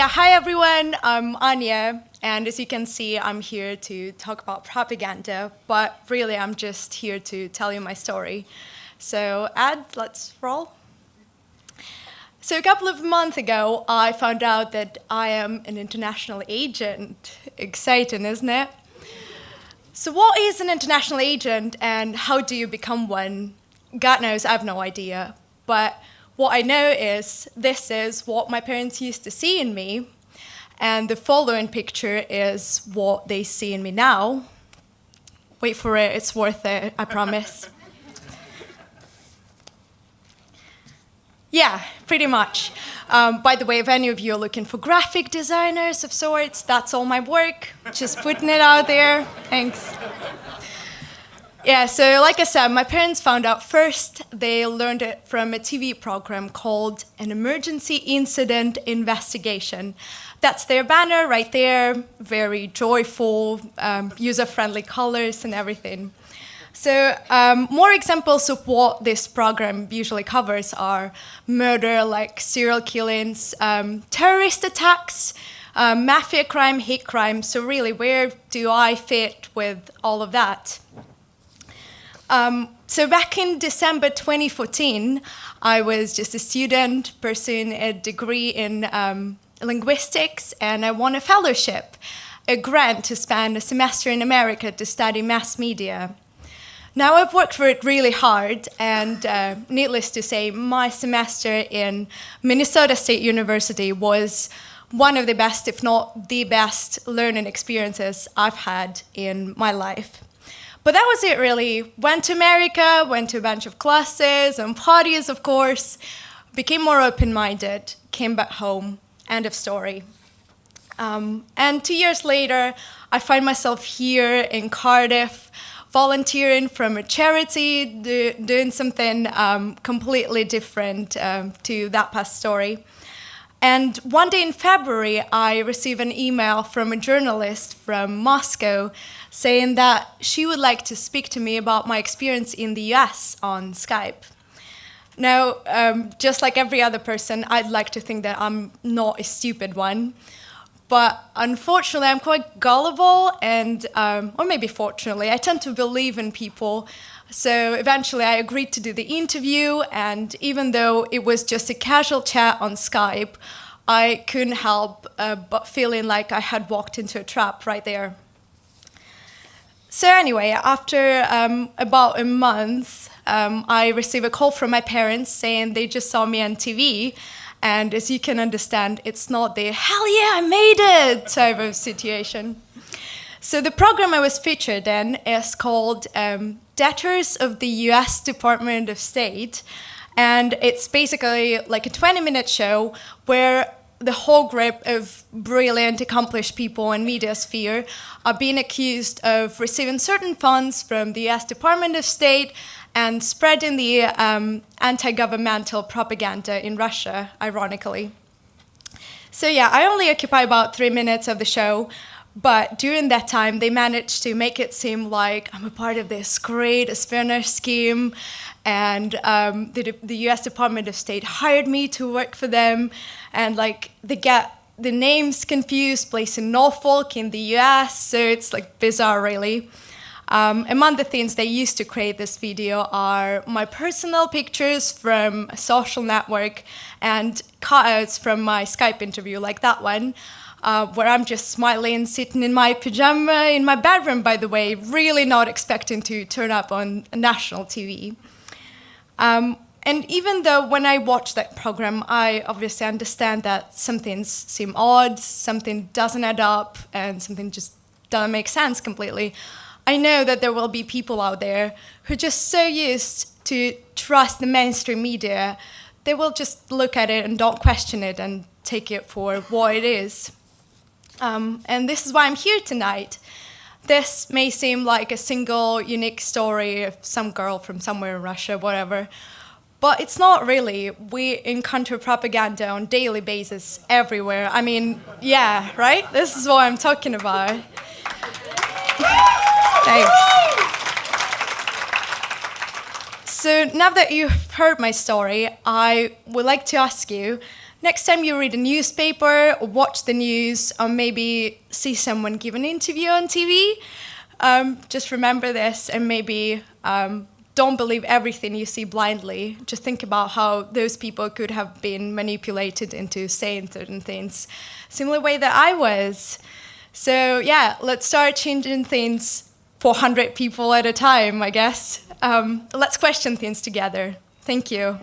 Hi everyone, I'm Anya, and as you can see, I'm here to talk about propaganda, but really I'm just here to tell you my story. So, let's roll. So a couple of months ago, I found out that I am an international agent. Exciting, isn't it? So what is an international agent, and how do you become one? God knows, I have no idea. But what I know is this is what my parents used to see in me, and the following picture is what they see in me now. Wait for it, it's worth it, I promise. Yeah, pretty much. By the way, if any of you are looking for graphic designers of sorts, that's all my work. Just putting it out there. Thanks. Yeah, so like I said, my parents found out first. They learned it from a TV program called An Emergency Incident Investigation. That's their banner right there, very joyful, user-friendly colors and everything. So more examples of what this program usually covers are murder, like serial killings, terrorist attacks, mafia crime, hate crime. So really, where do I fit with all of that? So back in December 2014, I was just a student pursuing a degree in linguistics, and I won a fellowship, a grant to spend a semester in America to study mass media. Now, I've worked for it really hard, and needless to say, my semester in Minnesota State University was one of the best, if not the best, learning experiences I've had in my life. But that was it, really. Went to America, went to a bunch of classes and parties, of course, became more open-minded, came back home, end of story. And 2 years later, I find myself here in Cardiff, volunteering from a charity, doing something completely different to that past story. And one day in February, I received an email from a journalist from Moscow saying that she would like to speak to me about my experience in the US on Skype. Now, just like every other person, I'd like to think that I'm not a stupid one. But unfortunately, I'm quite gullible, and, or maybe fortunately, I tend to believe in people. So eventually, I agreed to do the interview, and even though it was just a casual chat on Skype, I couldn't help but feeling like I had walked into a trap right there. So anyway, after about a month, I received a call from my parents saying they just saw me on TV. And as you can understand, it's not the hell yeah, I made it type of situation. So the program I was featured in is called Debtors of the US Department of State. And it's basically like a 20-minute show where the whole group of brilliant, accomplished people in media sphere are being accused of receiving certain funds from the US Department of State and spreading the anti-governmental propaganda in Russia, ironically. So yeah, I only occupy about 3 minutes of the show, but during that time, they managed to make it seem like I'm a part of this great espionage scheme, and the US Department of State hired me to work for them, and like they get the names confused, placed in Norfolk in the US, so it's like bizarre, really. Among the things they used to create this video are my personal pictures from a social network and cutouts from my Skype interview, like that one, where I'm just smiling, sitting in my pajama in my bedroom, by the way, really not expecting to turn up on national TV. And even though when I watch that program, I obviously understand that some things seem odd, something doesn't add up, and something just doesn't make sense completely, I know that there will be people out there who are just so used to trust the mainstream media, they will just look at it and don't question it and take it for what it is. And this is why I'm here tonight. This may seem like a single, unique story of some girl from somewhere in Russia, whatever, but it's not really. We encounter propaganda on a daily basis everywhere. I mean, yeah, right? This is what I'm talking about. Thanks. So now that you've heard my story, I would like to ask you, Next time you read a newspaper, or watch the news, or maybe see someone give an interview on TV, just remember this, and maybe don't believe everything you see blindly. Just think about how those people could have been manipulated into saying certain things, similar way that I was. So yeah, let's start changing things 400 people at a time, I guess. Let's question things together. Thank you.